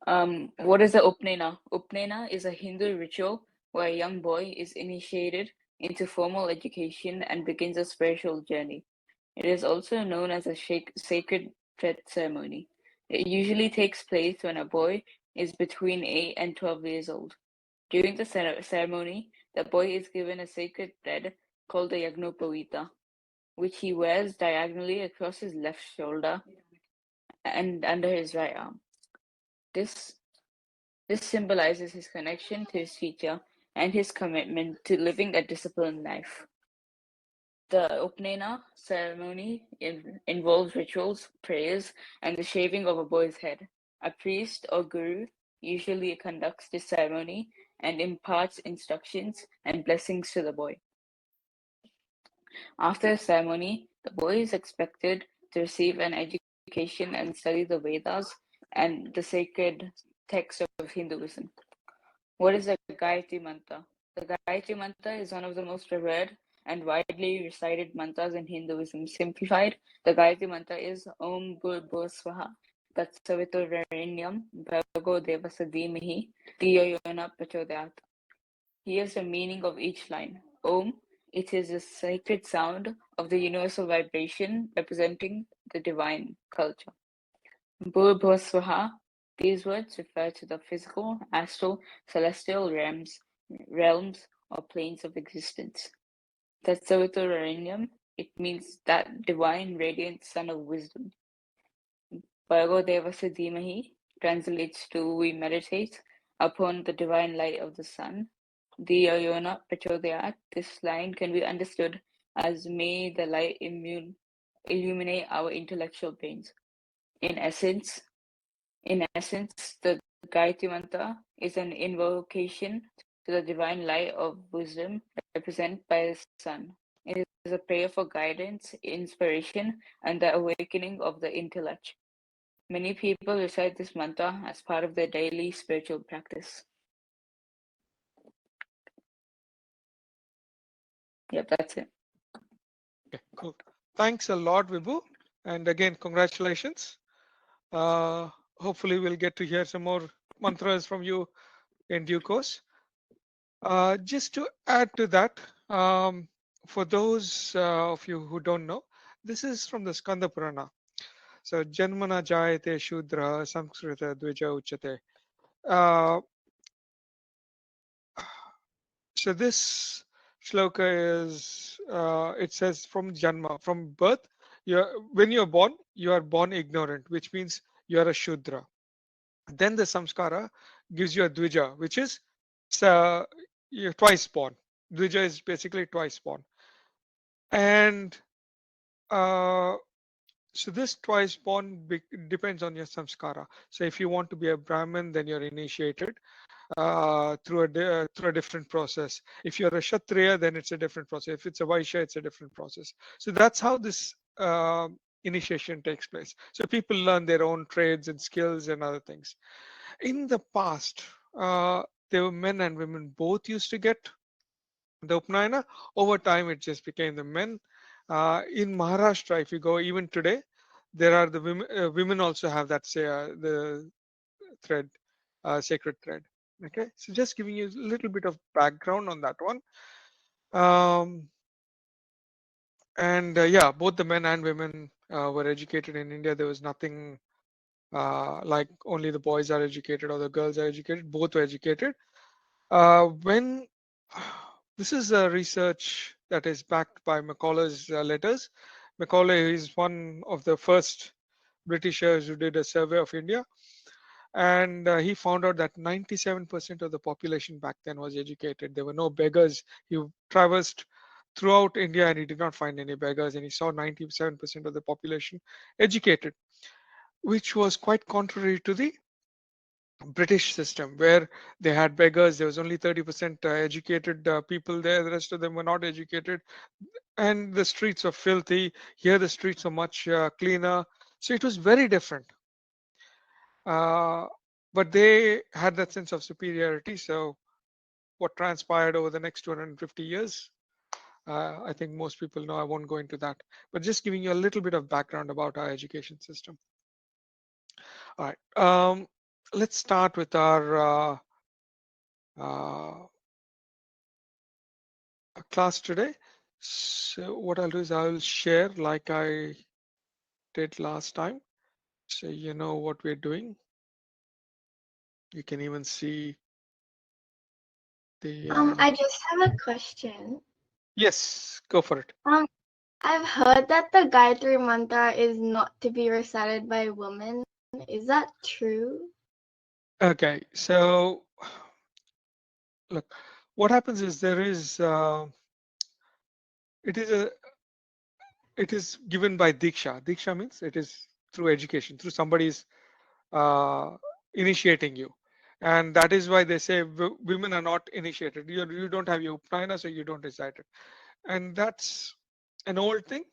What is the upnayana? Upnayana is a Hindu ritual where a young boy is initiated into formal education and begins a spiritual journey. It is also known as a sacred thread ceremony. It usually takes place when a boy is between 8 and 12 years old. During the ceremony, the boy is given a sacred thread called the yagnopavita, which he wears diagonally across his left shoulder and under his right arm. This this symbolizes his connection to his teacher and his commitment to living a disciplined life. The upnayana ceremony involves rituals, prayers, and the shaving of a boy's head. A priest or guru usually conducts this ceremony and imparts instructions and blessings to the boy. After the ceremony, the boy is expected to receive an education and study the Vedas and the sacred texts of Hinduism. What is the Gayatri Mantra? The Gayatri Mantra is one of the most revered and widely recited mantras in Hinduism. Simplified, the Gayatri Mantra is Om Bhur Swaha Tatsaviturvarenyam Bhargo Devasa Dhimahi Dhiyo Yona Prachodayat. Here's the meaning of each line. Om, it is the sacred sound of the universal vibration representing the divine culture. Bhur Bhur Swaha, these words refer to the physical, astral, celestial realms or planes of existence. Tatsaviturvarenyam, it means that divine radiant sun of wisdom. Bhargo Devasa Dhimahi translates to we meditate upon the divine light of the sun. Dhiyo Yona Prachodayat, this line can be understood as may the light illuminate our intellectual brains. In essence, the Gayatri Mantra is an invocation to the divine light of wisdom represented by the sun. It is a prayer for guidance, inspiration, and the awakening of the intellect. Many people recite this mantra as part of their daily spiritual practice. Yep, that's it. Okay, cool. Thanks a lot, Vibhu. And again, congratulations. Hopefully, we'll get to hear some more mantras from you in due course. Just to add to that, for those of you who don't know, this is from the Skanda Purana. So, Janmana Jayate Shudra Samskrita Dvija Uchate. So this shloka is, it says from Janma, from birth, when you're born, you are born ignorant, which means you are a Shudra. Then the samskara gives you a Dvija, which is you're twice born. Dvija is basically twice born. And so this twice born depends on your samskara. So if you want to be a Brahmin, then you're initiated through a different process. If you're a Kshatriya, then it's a different process. If it's a Vaishya, it's a different process. So that's how this initiation takes place. So people learn their own trades and skills and other things. In the past, there were men and women both used to get the Upnayana. Over time, it just became the men. In Maharashtra, if you go even today, there are the women. Women also have that the thread, sacred thread. Okay, so just giving you a little bit of background on that one. And yeah, both the men and women were educated in India. There was nothing like only the boys are educated or the girls are educated. Both were educated. When this is a research that is backed by Macaulay's letters. Macaulay is one of the first Britishers who did a survey of India, and he found out that 97% of the population back then was educated. There were no beggars. He traversed throughout India and he did not find any beggars, and he saw 97% of the population educated, which was quite contrary to the British system, where they had beggars. There was only 30% educated people there. The rest of them were not educated, and the streets were filthy. Here, the streets are much cleaner. So it was very different. But they had that sense of superiority. So what transpired over the next 250 years, I think most people know. I won't go into that, but just giving you a little bit of background about our education system. All right. let's start with our uh, class today. So what I'll do is I'll share like I did last time, so you know what we're doing. You can even see the I just have a question. yes, go for it. I've heard that the Gayatri Mantra is not to be recited by women. Is that true? Okay, so look, what happens is there is it is a it is given by diksha. Diksha means it is through education, through somebody's uh, initiating you, and that is why they say women are not initiated. You don't have your upnayana, so you don't recite it, and that's an old thing.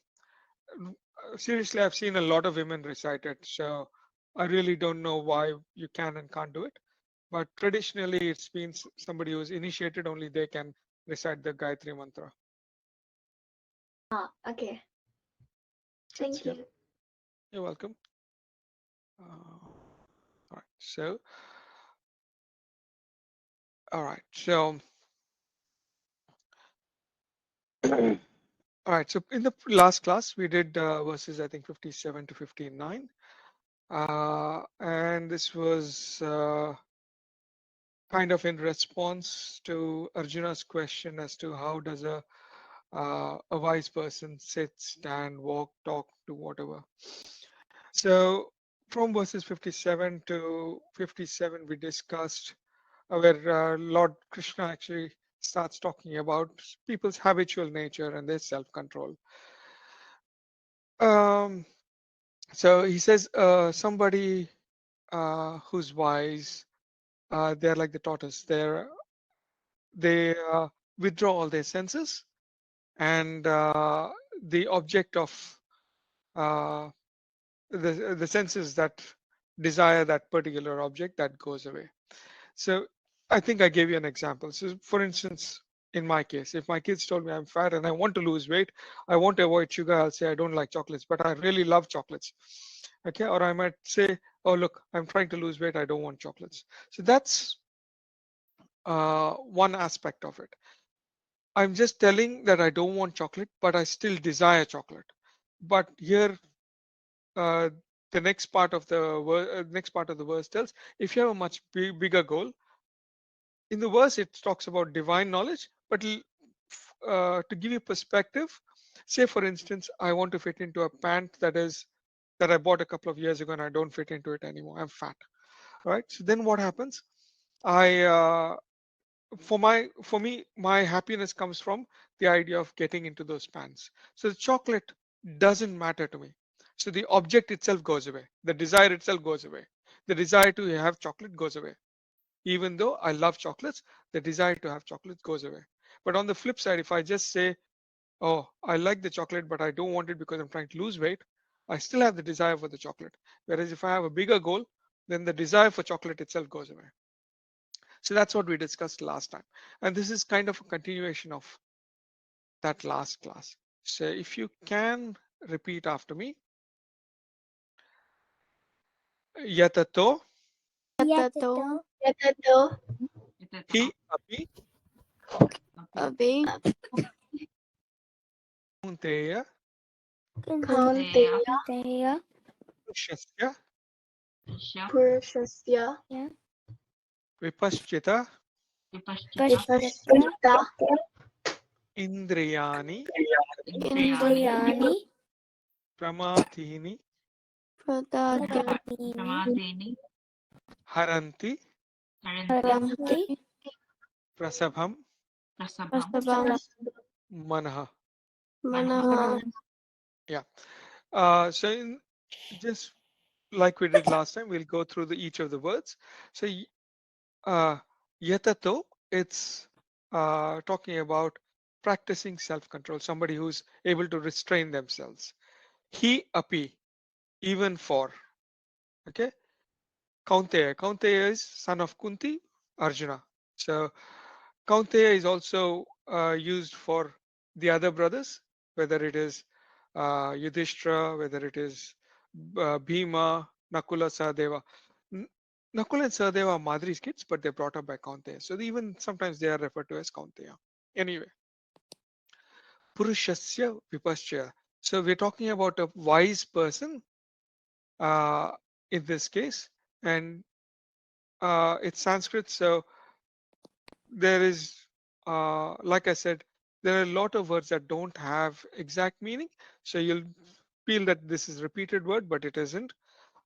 Seriously, I've seen a lot of women recite it, so I really don't know why you can and can't do it. But traditionally, it's been somebody who's initiated only they can recite the Gayatri mantra. Okay. Thank Yeah, you. you're welcome. All right, so all right, so all right, so in the last class we did verses I think 57 to 59, and this was kind of in response to Arjuna's question as to how does a wise person sit, stand, walk, talk, do whatever. So from verses 57 to 57, we discussed where Lord Krishna actually starts talking about people's habitual nature and their self-control. Um, so he says somebody who's wise, they're like the tortoise. They withdraw all their senses, and the object of uh, the senses that desire that particular object that goes away. So I think I gave you an example. So for instance, in my case, if my kids told me I'm fat and I want to lose weight, I want to avoid sugar, I'll say I don't like chocolates, but I really love chocolates. Okay, or I might say, oh look, I'm trying to lose weight, I don't want chocolates. So that's one aspect of it. I'm just telling that I don't want chocolate, but I still desire chocolate. But here, uh, the next part of the verse tells if you have a much bigger goal. In the verse, it talks about divine knowledge, but to give you perspective, say for instance, I want to fit into a pant that I bought a couple of years ago and I don't fit into it anymore. I'm fat, right? So then what happens? I for me my happiness comes from the idea of getting into those pants. So the chocolate doesn't matter to me. So the object itself goes away, the desire itself goes away, the desire to have chocolate goes away. Even though I love chocolates, the desire to have chocolates goes away. But on the flip side, if I just say, oh, I like the chocolate but I don't want it because I'm trying to lose weight, I still have the desire for the chocolate. Whereas if I have a bigger goal, then the desire for chocolate itself goes away. So that's what we discussed last time. And this is kind of a continuation of that last class. So if you can repeat after me, yatato Yatato Yatato hi api abe kaunteya Kaunteya Kaunteya purushasya Purushasya vipaschita Pashyata Vipashyata indriyani Indriyani pramatini Pradadini haranti Haranti prasabham Prasabam manaha. Manaha Yeah. So just like we did last time, we'll go through each of the words. So uh, yatato, it's talking about practicing self-control, somebody who's able to restrain themselves. He api, even for. Okay. Kaunteya. Kaunteya is son of Kunti, Arjuna. So Kaunteya is also used for the other brothers, whether it is Yudhishthira, whether it is Bhima, Nakula, Sahadeva. Nakul and Sahadeva are Madri's kids, but they're brought up by Kaunteya. So even sometimes they are referred to as Kaunteya. Anyway, Purushasya Vipaschya. So we're talking about a wise person uh, in this case, and it's Sanskrit. So there is, like I said, there are a lot of words that don't have exact meaning. So you'll feel that this is repeated word, but it isn't.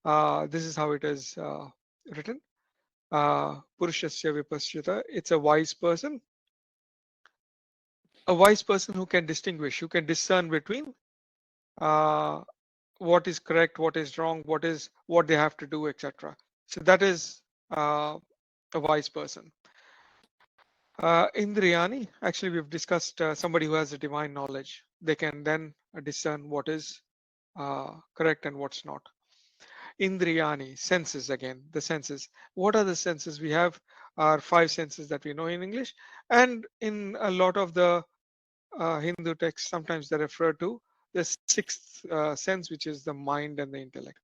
This is how it is written. Purushasya Vipaschita. It's a wise person who can distinguish, who can discern between uh, what is correct, what is wrong, what they have to do, etc. So that is a wise person. Indriyani, actually, we've discussed somebody who has a divine knowledge. They can then discern what is correct and what's not. Indriyani, senses again, the senses. What are the senses? We have our 5 senses that we know in English, and in a lot of the Hindu texts, sometimes they refer to the 6th sense, which is the mind and the intellect.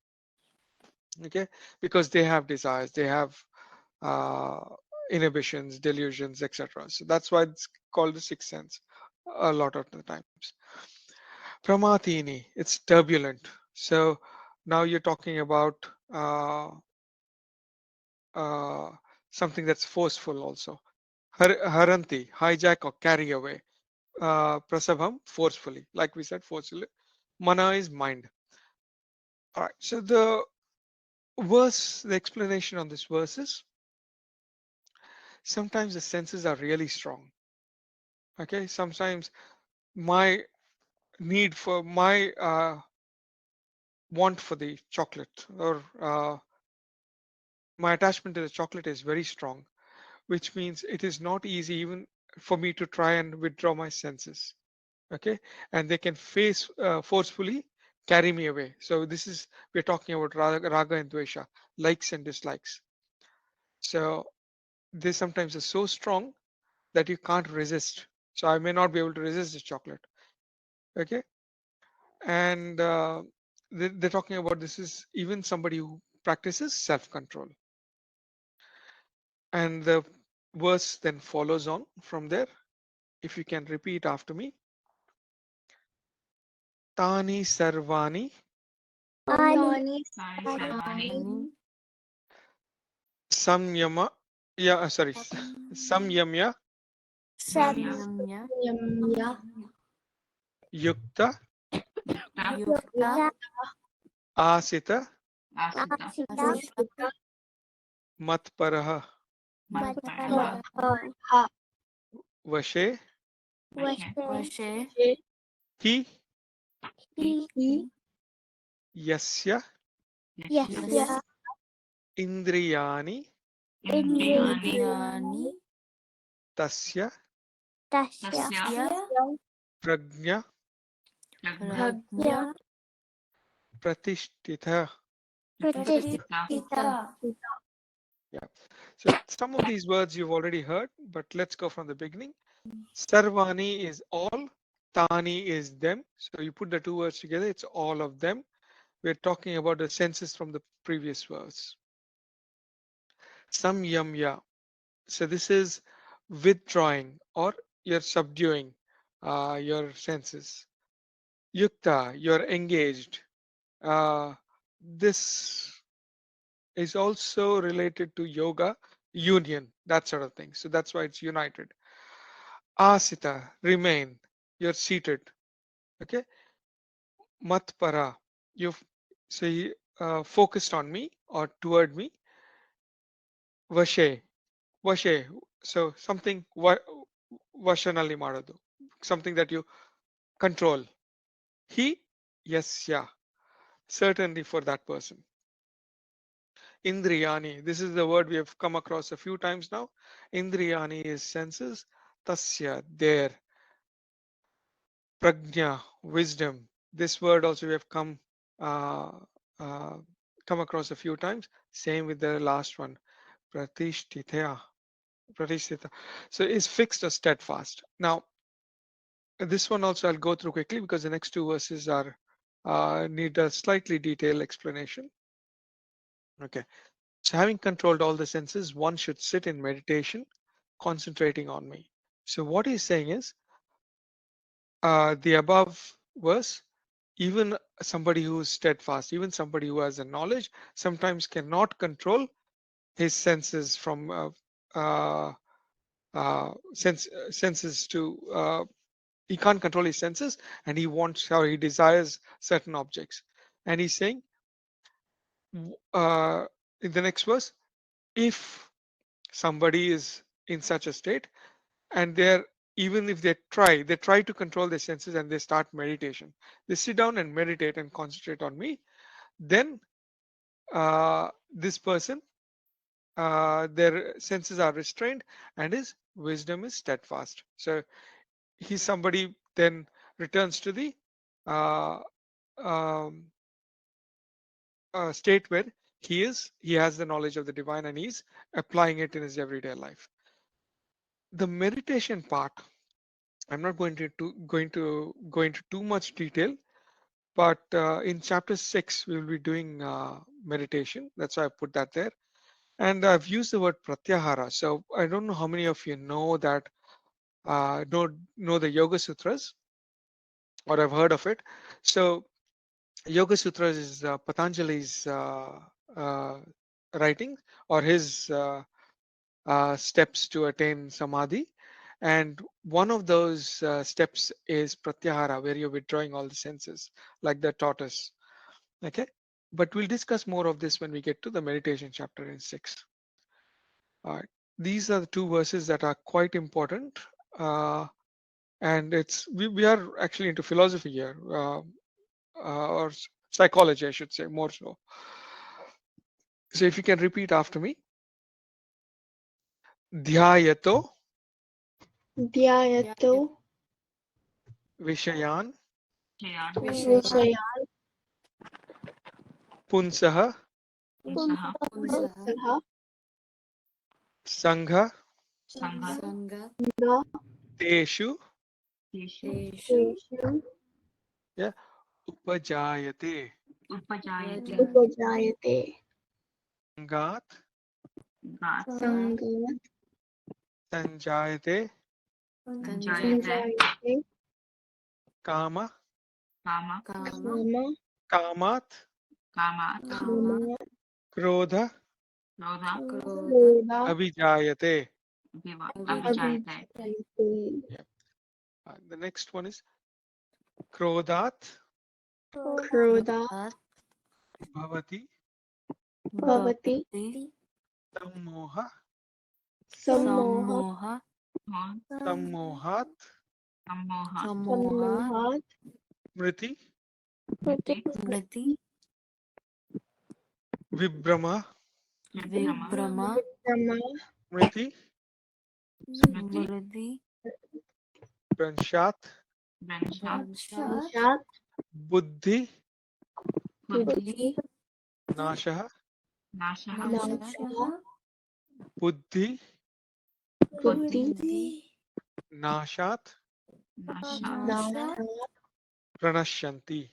Okay, because they have desires, they have uh, inhibitions, delusions, etc. So that's why it's called the 6th sense a lot of the times. Pramatini, it's turbulent. So now you're talking about uh, something that's forceful also. Haranti, hijack or carry away. Prasabham, forcefully. Like we said, forcefully. Mana is mind. All right. So the explanation on this verse is sometimes the senses are really strong. Okay. Sometimes my need for my want for the chocolate or my attachment to the chocolate is very strong, which means it is not easy even for me to try and withdraw my senses. Okay, and they can forcefully carry me away. So this is, we're talking about raga and dvesha, likes and dislikes. So they sometimes are so strong that you can't resist. So I may not be able to resist the chocolate. Okay, and they're talking about this is even somebody who practices self-control. And the verse then follows on from there. If you can repeat after me. Tani sarvani Tani Tani sarvani samyama, sorry, samyamya Samyamya yamya yukta Yukta asita Asita matparaha Matparaha ha vashe Vashe hi hi yasya Yasya indriyani Indriyani tasya Tasya prajna Prajna pratishtita. Pratishtita. Yeah. So some of these words you've already heard, but let's go from the beginning. Sarvani is all, Tani is them. So you put the 2 words together, it's all of them. We're talking about the senses from the previous verse. Samyamya. So this is withdrawing or you're subduing your senses. Yukta, you're engaged. This is also related to yoga, union, that sort of thing. So that's why it's united. Asita, remain. You're seated. Okay. Matpara, you've say focused on me or toward me. Vashe, Vashe. So something Vashanali Maradu. Something that you control. He, yes, yeah. Certainly for that person. Indriyani. This is the word we have come across a few times now. Indriyani is senses. Tasya, there. Prajna, wisdom. This word also we have uh, uh, come across a few times. Same with the last one. Pratishtita. Pratishtita. So is fixed or steadfast. Now, this one also I'll go through quickly because the next 2 verses are need a slightly detailed explanation. Okay. So having controlled all the senses, one should sit in meditation, concentrating on me. So what he's saying is, the above verse, even somebody who is steadfast, even somebody who has a knowledge, sometimes cannot control his senses from senses to he can't control his senses, and he wants or he desires certain objects. And he's saying in the next verse, if somebody is in such a state and they're even if they try to control their senses and they start meditation, they sit down and meditate and concentrate on me, then this person, their senses are restrained and his wisdom is steadfast. So he's somebody then returns to the uh, um, state where he has the knowledge of the divine and he's applying it in his everyday life. The meditation part, I'm not go into too much detail, but in chapter 6 we will be doing meditation. That's why I put that there. And I've used the word pratyahara. So I don't know how many of you know that know the Yoga Sutras or have heard of it. So Yoga Sutras is Patanjali's uh, writing or his steps to attain samadhi. And one of those steps is pratyahara, where you're withdrawing all the senses, like the tortoise. Okay, but we'll discuss more of this when we get to the meditation chapter in 6. All right, these are the two verses that are quite important, and we are actually into philosophy here, or psychology, I should say, more so. So if you can repeat after me, dhyayato Dhyayato vishayan Vishaya punsaha Saha sangha Sangha teshu Teshu yeah, upajayate Upajayate sangat Sangat sanjayate Sanjayate kama Kama Kama kamat Kama krodha Krodha abhijayate. Abhijayate The next one is krodhat Krodha bhavati Bhavati sammoha Sammoha sammohat Sammohat mriti Mriti vibrama Vibrama Brahma mriti Smriti pranshat Vanshat Shat buddhi Buddhi nashah Nasha buddhi Buddhi nashat Nasha pranashyanti.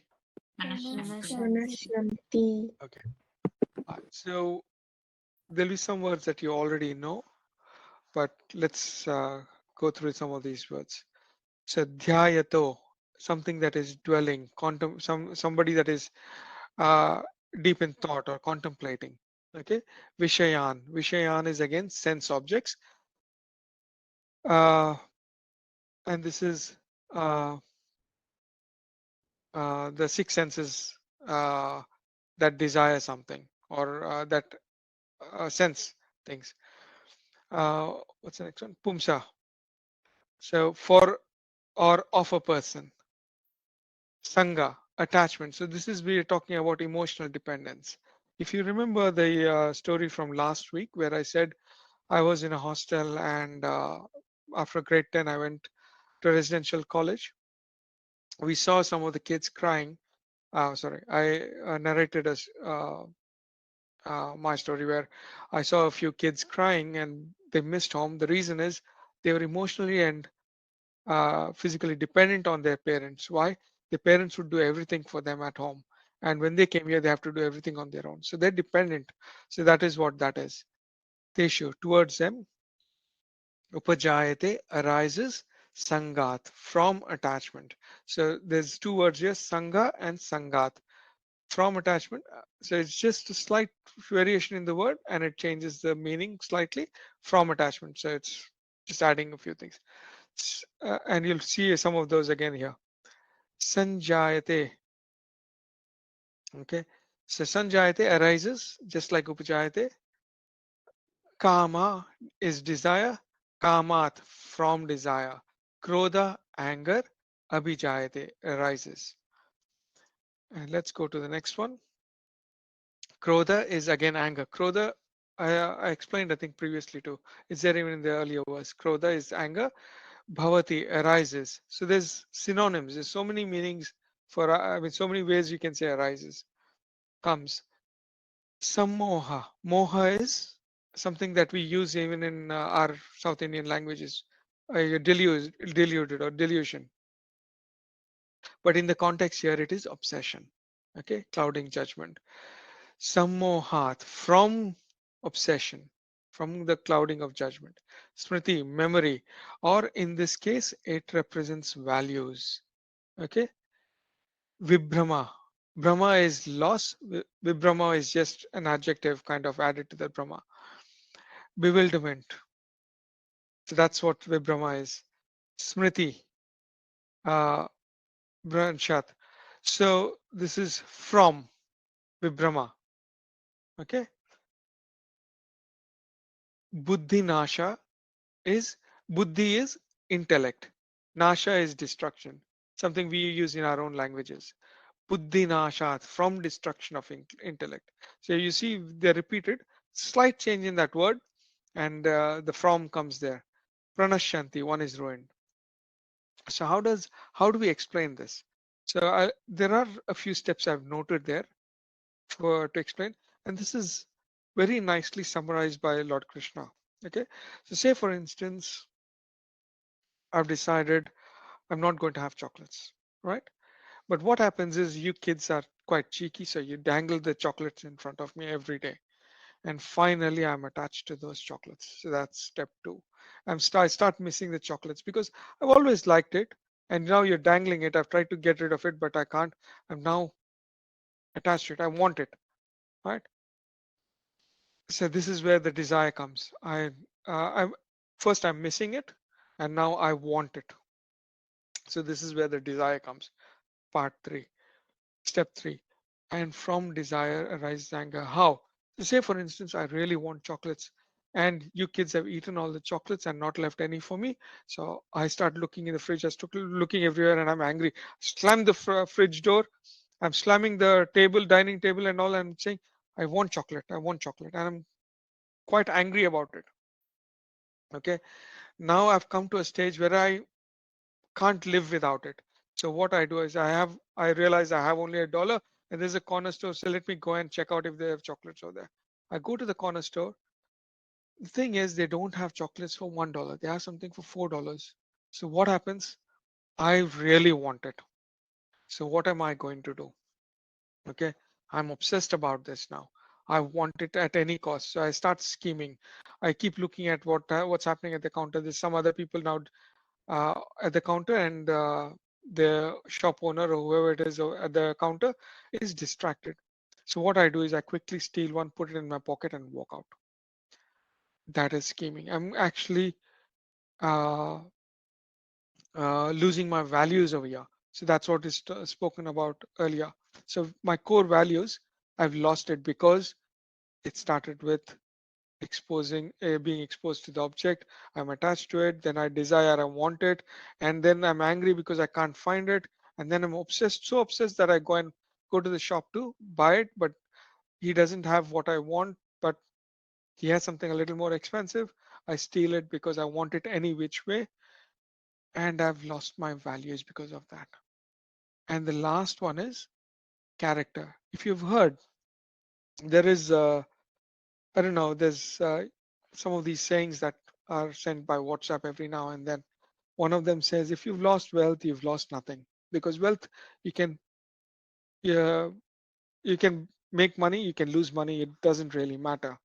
Pranashyanti. Okay. So there'll be some words that you already know, but let's go through some of these words. So dhyayato, something that is dwelling, somebody that is deep in thought or contemplating. Okay. Vishayan is again sense objects. And this is the six senses that desire something or that sense things. What's the next one? Pumsa. So for or of a person. Sangha, attachment. So this is we're talking about emotional dependence. If you remember the story from last week where I said I was in a hostel and after grade 10 I went to a residential college. We saw some of the kids crying. Sorry, I narrated my story where I saw a few kids crying and they missed home. The reason is they were emotionally and physically dependent on their parents. Why? The parents would do everything for them at home, and when they came here, they have to do everything on their own. So they're dependent. So that is what that is. Teshu, towards them, upajayate arises sangat from attachment. So there's two words here, sanga and sangat. From attachment. So it's just a slight variation in the word and it changes the meaning slightly from attachment. So it's just adding a few things. And you'll see some of those again here. Sanjayate. Okay. So sanjayate arises just like upajayate. Kama is desire. Kamat from desire. Krodha, anger. Abhijayate arises. And let's go to the next one. Krodha is again anger. Krodha, I explained, I think, previously too. It's there even in the earlier verse. Krodha is anger. Bhavati arises. So there's synonyms. There's so many meanings for, I mean, so many ways you can say arises. Comes. Sammoha. Moha is something that we use even in our South Indian languages. Deluded or delusion. But in the context here, it is obsession. Okay, clouding judgment. Sammohat, from obsession, from the clouding of judgment. Smriti, memory, or in this case, it represents values. Okay. Vibhrama. Brahma is loss. Vibhrama is just an adjective kind of added to the Brahma. Bewilderment. So that's what Vibhrama is. Smriti. Uh, Branshat. So this is from Vibhrama. Okay. Buddhi Nasha is buddhi is intellect. Nasha is destruction, something we use in our own languages. Buddhi nashat, from destruction of intellect. So you see they're repeated, slight change in that word, and the from comes there. Pranashanti, one is ruined. So how do we explain this? So there are a few steps I've noted there to explain, and this is very nicely summarized by Lord Krishna. Okay, so say for instance, I've decided I'm not going to have chocolates, right? But what happens is you kids are quite cheeky, so you dangle the chocolates in front of me every day. And finally, I'm attached to those chocolates. So that's step two. I start missing the chocolates because I've always liked it. And now you're dangling it. I've tried to get rid of it, but I can't. I'm now attached to it. I want it, right? So this is where the desire comes. I'm first I'm missing it, and now I want it. So this is where the desire comes. Part three. Step three, and from desire arises anger. How? So say for instance, I really want chocolates, and you kids have eaten all the chocolates and not left any for me. So I start looking in the fridge, I start looking everywhere, and I'm angry. Slam the fridge door. I'm slamming the table, dining table, and all. I'm saying, I want chocolate. I want chocolate, and I'm quite angry about it. Okay. Now I've come to a stage where I can't live without it. So what I do is I realize I have only $1 and there's a corner store. So let me go and check out if they have chocolates over there. I go to the corner store. The thing is they don't have chocolates for $1. They have something for $4. So what happens? I really want it. So what am I going to do? Okay. I'm obsessed about this now. I want it at any cost. So I start scheming. I keep looking at what's happening at the counter. There's some other people now at the counter, and the shop owner or whoever it is at the counter is distracted. So what I do is I quickly steal one, put it in my pocket, and walk out. That is scheming. I'm actually uh, losing my values over here. So that's what is spoken about earlier. So my core values, I've lost it because it started with being exposed to the object. I'm attached to it, then I desire, I want it, and then I'm angry because I can't find it, and then I'm obsessed, so obsessed that I go to the shop to buy it, but he doesn't have what I want, but he has something a little more expensive. I steal it because I want it any which way, and I've lost my values because of that. And the last one is character. If you've heard, there is I don't know, there's some of these sayings that are sent by WhatsApp every now and then. One of them says, if you've lost wealth, you've lost nothing. Because wealth, you can, yeah, You can make money, you can lose money, it doesn't really matter.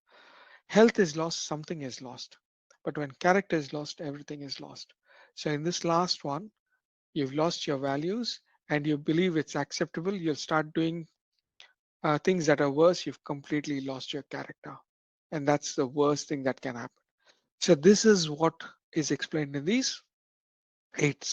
Health is lost, something is lost. But when character is lost, everything is lost. So in this last one, you've lost your values and you believe it's acceptable, you'll start doing things that are worse, you've completely lost your character. And that's the worst thing that can happen. So this is what is explained in these 8